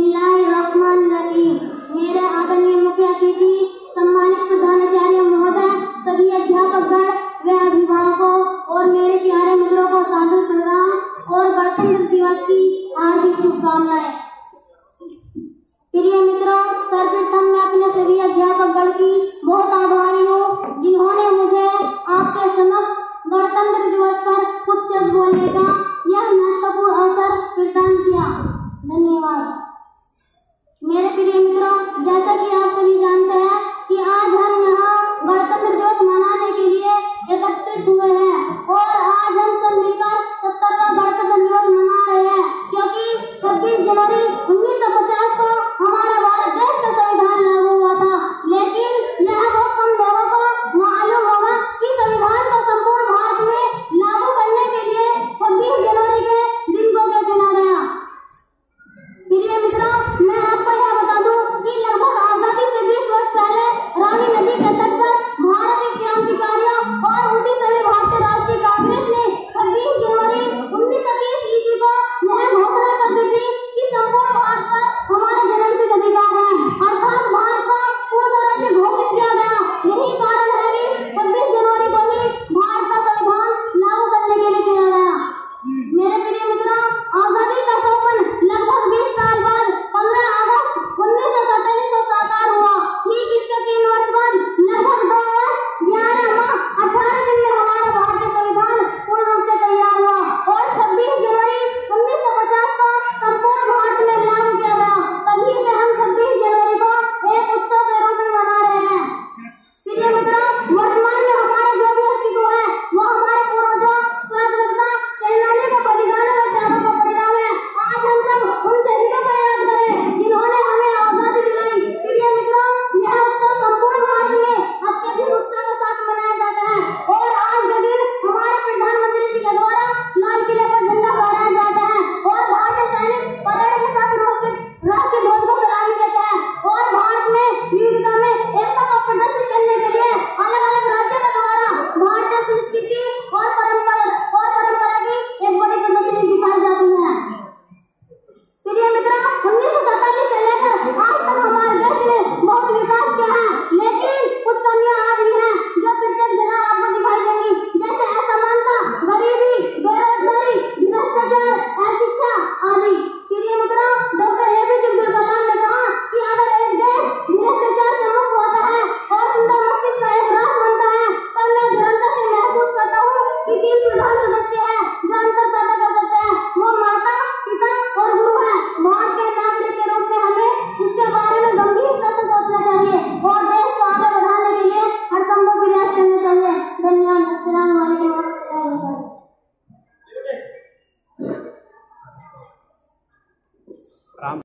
बिस्मिल्लाहिर्रहमानिर्रहीम। मेरे आदरणीय मुख्य अतिथि, सम्मानित प्रधानाचार्य महोदय, सभी अध्यापकगण व अभिभावकों और मेरे प्यारे मित्रों को सादर प्रणाम और गणतंत्र दिवस की हार्दिक शुभकामनाएं। प्रिय मित्रों, सर्वप्रथम मैं अपने सभी अध्यापकगण की बहुत आभारी हूँ जिन्होंने मुझे आपके समक्ष गणतंत्र दिवस पर कुछ शब्द बोलने का यह महत्वपूर्ण अवसर प्रदान किया। धन्यवाद। मेरे प्रिय मित्रों, जैसा कि आप सभी जानते हैं कि आज हम यहाँ गणतंत्र दिवस मनाने के लिए एकत्रित हुए हैं और आज हम सब मिलकर 70वां गणतंत्र दिवस मना रहे हैं, क्योंकि 26 जनवरी 1950 को हमारा भारत देश का संविधान लागू हुआ था। लेकिन यह बहुत कम लोगों को मालूम होगा कि संविधान को संपूर्ण भारत में लागू करने के लिए 26 जनवरी के दिन को क्यों चुना गया। प्रिय मित्रों, मैं आपको यह बता दूं कि लगभग आजादी से 20 वर्ष पहले रावी नदी के तट पर भारतीय क्रांतिकारियों और उसी समय भारतीय राष्ट्रीय कांग्रेस ने 26 जनवरी 1930 ईस्वी को यह घोषणा कर दी थी कि संपूर्ण भारत पर हमारा जन्मसिद्ध अधिकार है, अर्थात भारत को पूर्ण राज्य घोषित किया गया। यही कारण है कि 26 जनवरी को ही भारत का संविधान लागू करने के लिए चुना गया। मेरे प्रिय मित्रों, आजादी का सपन लगभग 20 साल बाद 15 अगस्त 1947 को साकार हुआ। ठीक इसके 3 वर्ष बाद लगभग 2 वर्ष 11 माह 18 दिन में हमारा भारतीय संविधान पूर्ण रूप से तैयार हुआ और 26 जनवरी 1950 को संपूर्ण भारत में लागू किया गया। तभी से हम 26 जनवरी को एक उत्सव के रूप में मना रहे हैं। प्रिय मित्रों, वर्तमान में हमारा जो भी अस्तित्व है वो हमारे पूर्वजों, स्वतंत्रता सेनानियों के बलिदानों व त्यागों का परिणाम है। आज हम सब उन शहीदों को याद करें जिन्होंने हमें आजादी दिलाई। प्रिय मित्रों, यह उत्सव संपूर्ण भारत में अत्यधिक उत्साह के साथ मनाया जाता है और आज के दिन हमारे प्रधानमंत्री जी के द्वारा लाल किले पर झंडा फहराया जाता है और भारतीय सैनिक परेड के साथ राष्ट्रीय ध्वज को सलामी देते हैं और भारत में विविधता में एकता का प्रदर्शन करने के लिए अलग अलग राज्यों के द्वारा भारतीय संस्कृति और परंपरा की एक बड़ी प्रदर्शनी दिखाई जाती है। प्रिय मित्रों, 1947 से लेकर आज तक हमारे देश ने बहुत विकास किया है, लेकिन कुछ कमियां आज भी हैं जो प्रत्येक जगह आपको दिखाई देंगी, जैसे असमानता, गरीबी, बेरोजगारी, भ्रष्टाचार, अशिक्षा आदि। प्रिय मित्रों, डॉक्टर APJ अब्दुल कलाम ने कहा कि अगर एक देश भ्रष्टाचार से मुक्त होता है और सुंदर मस्तिष्क का एक राष्ट्र बनता है, तब मैं दृढ़ता से महसूस करता हूँ कि 3 प्रधान